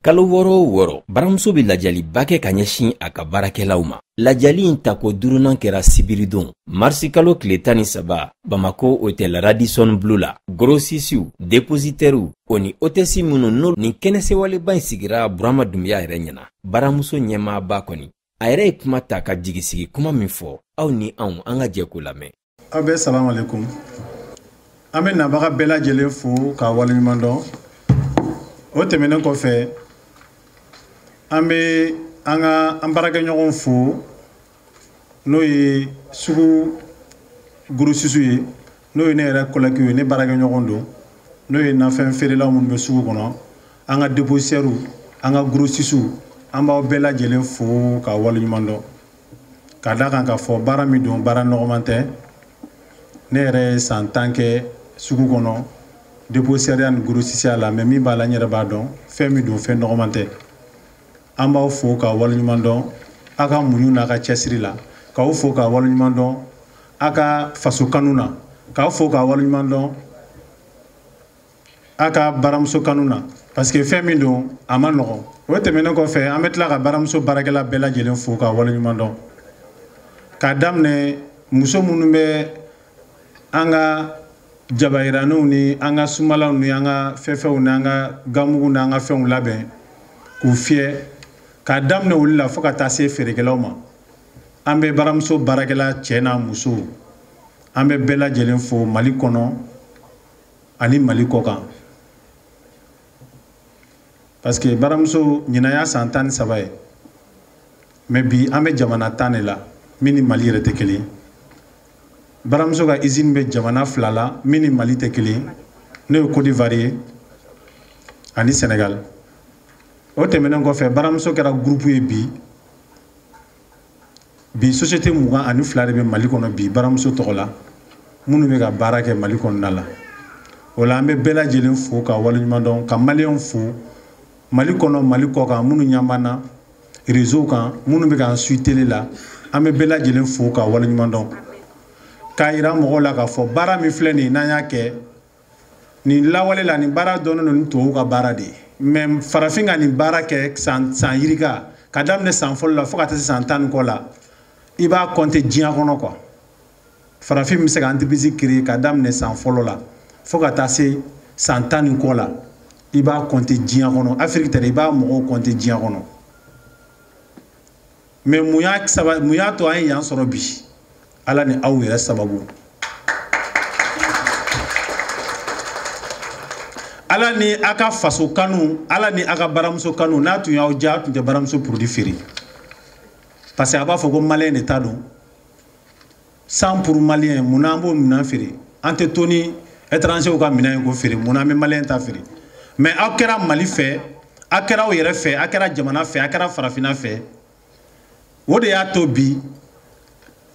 Kalo wɔɔrɔ o wɔɔrɔ baramuso bɛ lajaliba kɛ ka ɲɛsin a ka baarakɛlaw ma. Lajali in tako duurunan kɛra sibiridon marisi kalo tile 13 Bamako hôtel Radisson Blu la. Grossistes, dépositaires o ni hôtesse minnu n'olu ni kɛnɛsewaleba in sigira Burama Dunbiya yɛrɛ ɲɛna. Baramuso ɲɛmaaba kɔni a yɛrɛ ye kuma ta ka jigisigi kuma min fɔ aw ni anw an ka jɛ ko lamɛn. Aw bɛɛ salamu alaikum. An bɛ nabaga bɛɛ lajɛlen fo k'a waleɲuman dɔn. O tɛmɛnen kɔfɛ an bɛ an baarakɛɲɔgɔn fo n'o ye sugu grossistes ye n'o ye ne yɛrɛ collègue ye ne baarakɛɲɔgɔn don n'o ye nafɛn feerelaw minnu bɛ sugu kɔnɔ an ka dépositaires an ka grossistes an b'aw bɛɛ lajɛlen fo k'a waleɲuman dɔn ka da kan k'a fɔ baara min don baara nɔgɔman tɛ ne yɛrɛ ye san 10 kɛ sugu kɔnɔ dépositaire ni grossiste la mais min b'a la n yɛrɛ b'a dɔn fɛn min don fɛn nɔgɔman tɛ an b'aw fo k'a waleɲuman dɔn a ka muɲu n'a ka cɛsiri la k'aw fo k'a waleɲuman dɔn a ka faso kanu na k'aw fo k'a waleɲuman dɔn a ka baramuso kanu na parce que fɛn min don a ma nɔgɔn. O tɛmɛnen kɔfɛ an bɛ tila ka baramuso baarakɛla bɛɛ lajɛlen fo k'a waleɲuman dɔn k'a daminɛ muso minnu bɛ an ka jabayiraniw ni an ka sumalaw ni an ka fɛnfɛnw ni an ka gamugu ni an ka fɛnw labɛn k'u fiyɛ k'a daminɛ olu la fo ka taa se feerekɛlaw ma. An bɛ baramuso baarakɛla cɛ n'a muso an bɛ bɛɛ lajɛlen fo Mali kɔnɔ ani Mali kɔkan parce que baramuso ɲinan y'a san 13 ye mais bi an bɛ jamana 10 de la min ni Mali yɛrɛ tɛ kelen. Baramuso ka usine bɛ jamana 2 la min ni Mali tɛ kelen n'o ye Côte d'Ivoire ye ani Sénégal. O tɛmɛnen kɔfɛ baramuso kɛra groupe ye bi société 22 de bɛ Mali kɔnɔ bi baramuso tɔgɔ la minnu bɛ ka baara kɛ Mali kɔnɔna la. O la an bɛ bɛɛ lajɛlen fo k'a waleɲuman dɔn ka maliyɛnw fo Mali kɔnɔ Mali kɔkan minnu ɲamana réseau kan minnu bɛ k'an suit télé la an bɛ bɛɛ lajɛlen fo k'a waleɲuman dɔn k'a yira mɔgɔw la k'a fɔ baara min filɛ nin ye n'an y'a kɛ nin lawale la nin baara dɔnnen don ni tubabuw ka baara de ye mais farafin ka nin baara kɛ san yirika ka daminɛ san fɔlɔ la fo ka taa se san 10 kɔ la i b'a compter diɲɛ kɔnɔ quoi. Farafin bɛ se ka entreprise créer ka daminɛ san fɔlɔ la fo ka taa se san 10 kɔ la i b'a compter diɲɛ kɔnɔ Afrique tɛ dɛ i b'a mɔgɔw compter diɲɛ kɔnɔ mais mun y'a to an ye yan sɔrɔ bi Ala ni aw yɛrɛ sababu. Ala ni a ka faso kanu Ala ni a ka baramuso kanu n'a tun y'aw diya a tun tɛ baramuso produit feere parce que a b'a fɔ ko maliyɛn de ta don 100 pour maliyɛn mun na an b'o minɛn feere an tɛ to ni étranger ka minɛn ye ko feere mun na an bɛ maliyɛn ta feere mais aw kɛra Mali fɛ aw kɛra aw yɛrɛ fɛ aw kɛra jamana fɛ aw kɛra farafinna fɛ o de y'a to bi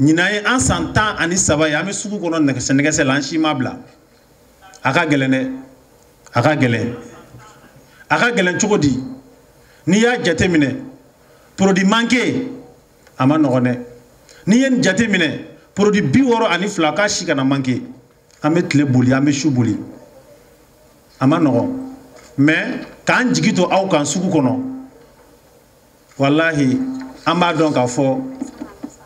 ɲinan ye an san 13 ye an bɛ sugu kɔnɔ nɛgɛsɛ la an si ma bila a ka gɛlɛn dɛ a ka gɛlɛn cogo di n'i y'a jate minɛ produit manqué a ma nɔgɔn dɛ n'i ye nin jate minɛ produit 62 k'a si kana manqué an bɛ tile boli an bɛ su boli a ma nɔgɔn mais k'an jigi to aw kan sugu kɔnɔ wallahi an b'a dɔn k'a fɔ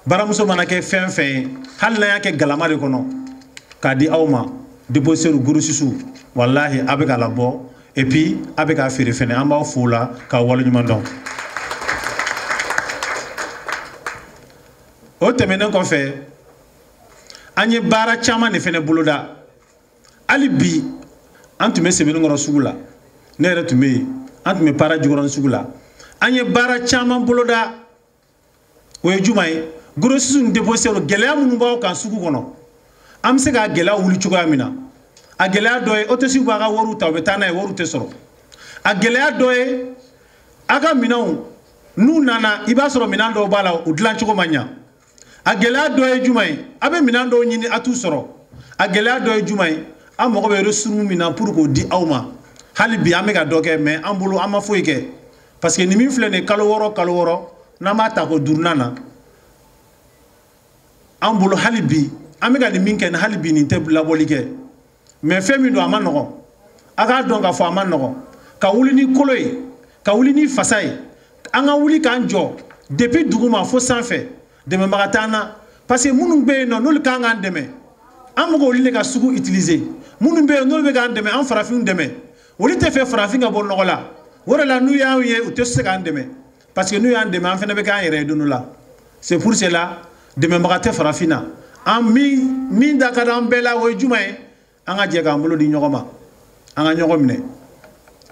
baramuso mana kɛ fɛn fɛn ye hali n'an y'a kɛ galama de kɔnɔ k'a di aw ma dépositaires grossistes wallahi a bɛ k'a labɔ et puis a bɛ k'a feere fɛnɛ an b'aw fo la k'a waleɲuman dɔn. O tɛmɛnen kɔfɛ an ye baara caman de fɛnɛ boloda hali bi an tun bɛ Sebenikɔrɔ sugu la ne yɛrɛ tun bɛ yen an tun bɛ Para Jikɔrɔni sugu la an ye baara caman boloda o ye juma ye grossistes ni dépositaires gɛlɛya minnu b'aw kan sugu kɔnɔ an bɛ se k'a gɛlɛya wuli cogoya min na a gɛlɛya dɔ ye hôtesse b'a ka wariw ta u bɛ taa n'a ye wariw tɛ sɔrɔ a gɛlɛya dɔ ye a ka minɛnw n'u nana i b'a sɔrɔ minɛn dɔw b'a la u dilan cogo man ɲa a gɛlɛya dɔ ye juma ye a bɛ minɛn dɔw ɲini a t'u sɔrɔ a gɛlɛya dɔ ye juma ye an mago bɛ ressources min na pour k'o di aw ma hali bi an bɛ ka dɔ kɛ mais an bolo an ma foyi kɛ parce que nin min filɛ nin ye kalo wɔɔrɔ n'an b'a ta ko duurunan na an bolo hali bi an bɛ ka nin min kɛ hali bi nin tɛ labɔli kɛ mais fɛn min don a ma nɔgɔn a k'a dɔn k'a fɔ a ma nɔgɔn ka wuli ni kolo ye ka ka wuli ni fasa ye an ka wuli k'an jɔ depuis duguma fo sanfɛ dɛmɛbaga t'an na parce que minnu bɛ yen nɔ n'olu kan k'an dɛmɛ an mɔgɔ olu de ka sugu utiliser minnu bɛ yen n'olu bɛ k'an dɛmɛ an farafinw dɛmɛ olu tɛ fɛ farafin ka bɔ nɔgɔ la o de la n'u y'an ye u tɛ se k'an dɛmɛ parce que n'u y'an dɛmɛ an fana bɛ k'an yɛrɛ ye don dɔ la c'est pour cela dɛmɛbaga tɛ farafin na an min da ka d'an bɛɛ la o ye jumɛn ye an ka jɛ k'an bolo di ɲɔgɔn ma an ka ɲɔgɔn minɛ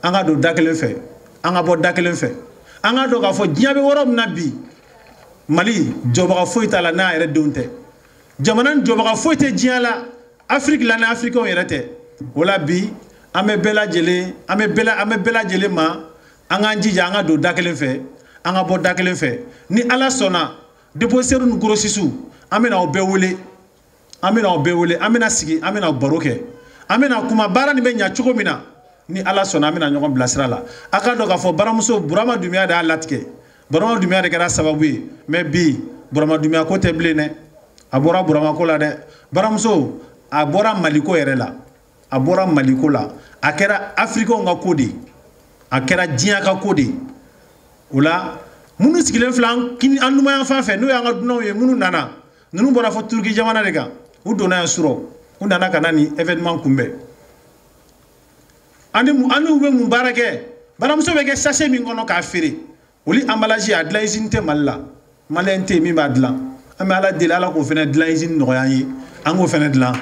an ka don da kelen fɛ an ka bɔ da kelen fɛ an ka dɔn k'a fɔ diɲɛ bɛ yɔrɔ min na bi Mali jɔbaga foyi t'a la n'a yɛrɛ denw tɛ jamana jɔbaga foyi tɛ diɲɛ la Afrique la ni Africains yɛrɛ tɛ o la bi an bɛ bɛɛ lajɛlen ma an k'an jija an ka don da kelen fɛ an ka bɔ da kelen fɛ ni Ala sɔnna dépositaires ni grossistes an bɛna aw bɛɛ wele an bɛna sigi an bɛna baro kɛ an bɛna kuma baara nin bɛ ɲɛ cogo min na ni Ala sɔnna an bɛna ɲɔgɔn bilasira la a ka dɔn k'a fɔ baramuso Burama Dunbiya de y'a latigɛ Burama Dunbiya de kɛra sababu ye mais bi Burama Dunbiya ko tɛ bilen dɛ a bɔra Burama ko la dɛ baramuso a bɔra Maliko yɛrɛ la a bɔra Maliko la a kɛra Africains ka ko de a kɛra diɲɛ ka ko de o la minnu sigilen filɛ an numanya fan fɛ n'o y'an ka dunanw ye minnu nana ninnu bɔra fɔ Turki jamana de kan u donna yan surɔ u nana ka na ni événement kunbɛn ani u bɛ mun baara kɛ baramuso bɛ kɛ sachet min kɔnɔ k'a feere olu emballage a dilan usine tɛ Mali la maliyɛn tɛ yen min b'a dilan an bɛ Ala deli Ala k'o fana dilan usine nɔgɔya an ye an k'o fana dilan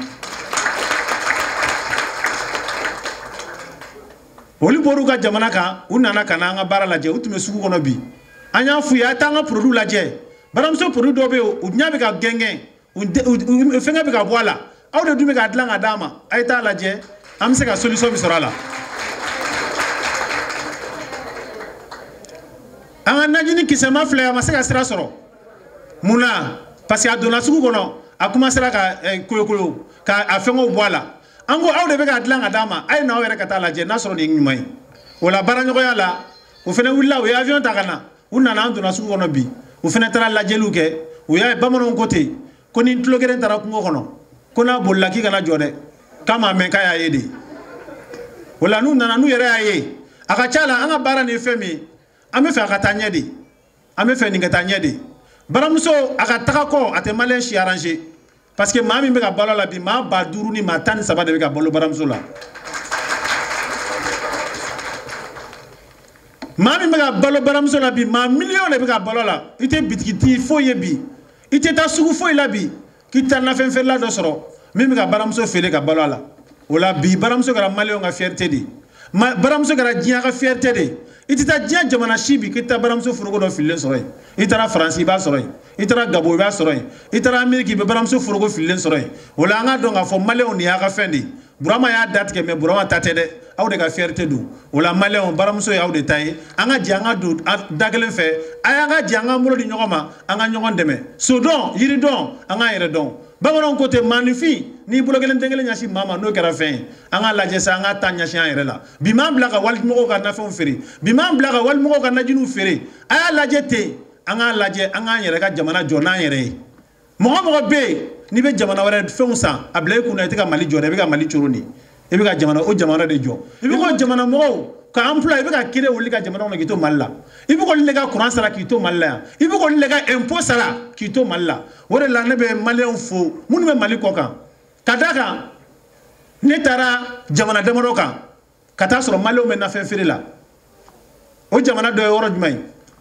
olu bɔr'u ka jamana kan u nana ka na an ka baara lajɛ u tun bɛ sugu kɔnɔ bi an y'a f'u ye a t'an ka produit lajɛ baramuso produit dɔw bɛ yen u ɲɛ bɛ ka gɛngɛn fɛngɛ bɛ ka bɔ a la aw de dun bɛ k'a dilan ka d'a ma a ye t'a lajɛ an bɛ se ka solution min sɔrɔ a la an ka najini kisɛma filɛ a ma se ka sira sɔrɔ mun na parce que a donna sugu kɔnɔ a commencera ka koyokoyo ka a fɛngɛw bɔ a la an ko aw de bɛ k'a dilan ka d'a ma a ye n'aw yɛrɛ ka taa lajɛ n'a sɔrɔ nin ye ɲuman ye o la baaraɲɔgɔnya la o fana wulila u ye avion ta ka na u nana an donna sugu kɔnɔ bi u fana taara lajɛliw kɛ u y'a ye bamananw ko ten ko ni tulo kelen taara kungo kɔnɔ ko n'a bolila k'i kana jɔ dɛ k'a m'a mɛn k'a y'a ye de o la n'u nana n'u yɛrɛ y'a ye a ka ca la an ka baara nin ye fɛn min ye an bɛ fɛ a ka taa ɲɛ de an bɛ fɛ nin ka taa ɲɛ de baramuso a ka taga kɔ a tɛ maliyɛn si arranger parce que maa min bɛ ka balo la bi maa 5000 ni maa 13 de bɛ ka balo baramuso la maa min bɛ ka balo baramuso la bi maa miliyɔn de bɛ ka balo la i tɛ bitigitigi foyi ye bi i tɛ taa sugu foyi la bi k'i taa nafɛn feerela dɔ sɔrɔ min bɛ ka baramuso feere ka balo a la o la bi baramuso kɛra maliyɛnw ka fierté de baramuso kɛra diɲɛ ka fierté de i tɛ taa diɲɛ jamana si bi k'i taa baramuso foroko dɔ fililen sɔrɔ yen i taara Faransi i b'a sɔrɔ yen i taara Gabon i b'a sɔrɔ yen i taara Amérique i bɛ baramuso foroko fililen sɔrɔ yen o la an ka dɔn k'a fɔ maliyɛnw nin y'a ka fɛn de ye Burama y'a datigɛ mais Burama ta tɛ dɛ aw de ka fierté don o la maliyɛnw baramuso ye aw de ta ye an ka jɛ an ka don da kelen fɛ a y'an ka jɛ an ka bolo di ɲɔgɔn ma an ka ɲɔgɔn dɛmɛ so dɔn yiri dɔn an k'an yɛrɛ dɔn bamananw ko ten maanifin n'i bolo kelen den kelen ɲɛsin maa ma n'o kɛra fɛn ye an k'a lajɛ sa an k'a ta ɲɛsin an yɛrɛ la bi m'an bila ka walimɔgɔw ka nafɛnw feere bi m'an bila ka walimɔgɔw ka najiniw feere a y'a lajɛ ten an k'a lajɛ an k'an yɛrɛ ka jamana jɔ n'an yɛrɛ ye mɔgɔ mɔgɔ bɛ yen n'i bɛ jamana wɛrɛ fɛnw san a bila i kunna i tɛ ka Mali jɔ dɛ i bɛ ka Mali coro de i bɛ ka jamana de jɔ i bɛ ko jamana mɔgɔw ka emploi i bɛ ka kiri wuli ka jamana kɔnɔ k'i to Mali la i bɛ k'olu de ka courant sara k'i to Mali la yan i bɛ k'olu de ka impôt sara k'i to Mali la o de la ne bɛ maliyɛnw fo minnu bɛ Mali kɔ kan ka d'a kan ne taara jamana damadɔ kan ka taa sɔrɔ maliyɛnw bɛ nafɛn feere la o jamana dɔ ye yɔrɔ jumɛn ye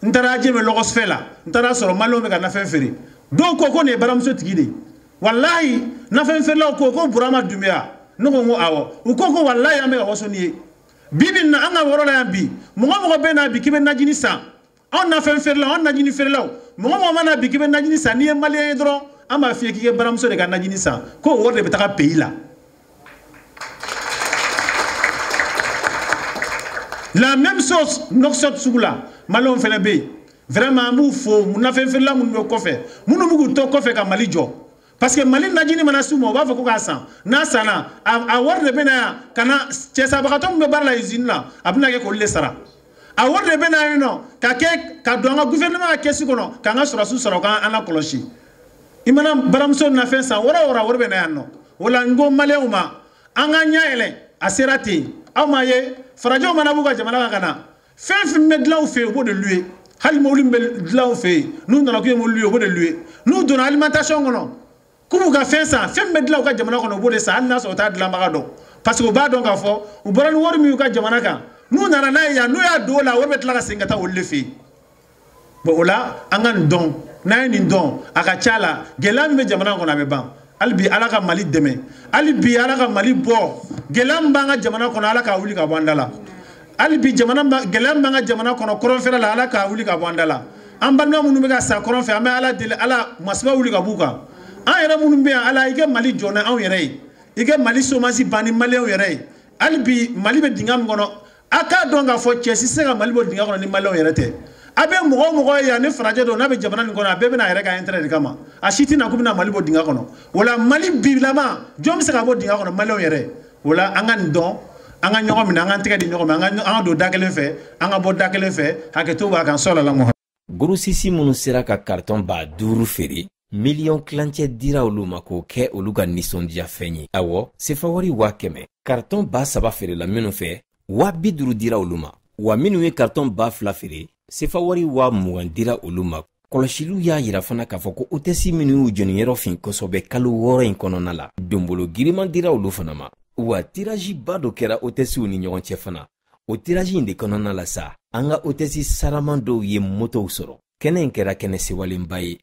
n taara Ajɛ Lɔgɔsifɛ la n taara sɔrɔ maliyɛnw bɛ ka nafɛn feere dɔw ko nin ye baramuso tigi de ye walahi nafɛn feerelaw ko Burama Dunbiya ne ko n ko awɔ u ko walahi an bɛ ka waso nin ye bi bi in na an ka yɔrɔ la yan bi mɔgɔ mɔgɔ bɛ na bi k'i bɛ najini san anw nafɛn feerelaw anw najini feerelaw mɔgɔ mɔgɔ mana bi k'i bɛ najini san n'i ye maliyɛn ye dɔrɔn an b'a f'i ye k'i kɛ baramuso de ka najini san ko o wari de bɛ taga pays la la même chose Nouakchott sugu la maliyɛnw fana bɛ yen vraiment an b'u fo nafɛn feerela minnu bɛ kɔfɛ minnu bɛ k'u to kɔfɛ ka Mali jɔ parce que Mali najini mana s'u ma u b'a fɔ ko k'a san n'a sanna a wari de bɛ na yan ka na cɛsabagatɔ min bɛ baara la usine la a bɛna kɛ k'olu de sara a wari de bɛ na yen nɔ ka don an ka gouvernement ka kɛsi kɔnɔ k'an ka sɔrɔsiw sara u k'an lakɔlɔsi i mana baramuso nafɛn san wari o wari bɛ na yan nɔ o la n ko maliyɛnw ma an ka ɲɛ yɛlɛ a sera ten aw m'a ye farajɛw mana b'u ka jamana kan ka na fɛn fɛn bɛ dilan u fɛ yen o b'o de lu ye hali mobili bɛ dilan u fɛ yen n'u nana k'u ye mobili ye o b'o de lu ye n'u donna alimentation kɔnɔ k'u b'u ka fɛn san fɛn bɛ dilan u ka jamana kɔnɔ o b'o de san hali n'a sɔrɔ o t'a dilanbaga dɔn parce que u b'a dɔn k'a fɔ u bɔra ni wari min y'u ka jamana kan n'u nana n'a ye yan n'u y'a don o la wari bɛ tila ka segin ka taa olu de fɛ yen bon o la an ka nin dɔn n'an ye nin dɔn a ka ca la gɛlɛya min bɛ jamana kɔnɔ a bɛ ban hali bi ala ka Mali dɛmɛ hali bi ala ka Mali bɔ gɛlɛya min b'an ka jamana kɔnɔ ala k'a wuli ka bɔ an da la hali bi gɛlɛya min b'an ka jamana kɔnɔ kɔrɔnfɛla la ala k'a wuli ka bɔ an da la an balima minnu bɛ ka sa kɔrɔnfɛ an bɛ ala deli ala masiba wuli ka b'u kan an yɛrɛ minnu bɛ yan ala i kɛ Mali jɔ ni anw yɛrɛ ye i kɛ Mali somasi ban ni maliyɛnw yɛrɛ ye hali bi Mali bɛ dingɛ min kɔnɔ a k'a dɔn k'a fɔ cɛ si se ka Mali bɔ dingɛ kɔnɔ ni maliyɛnw yɛrɛ tɛ a bɛ mɔgɔ o mɔgɔ ye yan ni farajɛ don n'a bɛ jamana nin kɔnɔ a bɛɛ bɛna a yɛrɛ ka intérêt de kama a si tɛna k'u bɛna Mali bɔ dingɛ kɔnɔ o la Mali bilama jɔn bɛ se ka bɔ dingɛ kɔnɔ maliyɛnw yɛrɛ o la an ka nin dɔn an ka ɲɔgɔn minɛ an ka tɛgɛ di ɲɔgɔn ma an ka don da kelen fɛ an ka bɔ da kelen fɛ hakɛto b'a kan sɔlala Muhamadu. Gorosisi minnu sera ka carton 5,000 feere miliyɔn kilancɛ dira olu ma k'o kɛ olu ka nisɔndiya fɛn ye awɔ sefa wari 100,000 carton 3,000 feerela minnu fɛ 50,000 dira olu ma wa minnu ye carton 2,000 feere sefa wari 20,000 dira olu ma kɔlɔsiliw y'a yira fana k'a fɔ ko hôtesse minnu y'u jɔniyɔrɔ fin kosɔbɛ kalo 6 in kɔnɔna la donbolo giriman dira olu fana ma wa tirage ba dɔ kɛra hôtessew ni ɲɔgɔn cɛ fana o tirage in de kɔnɔna la sa an ka hôtesse saraman dɔw ye motow sɔrɔ kɛnɛ in kɛra kɛnɛ sewalenba ye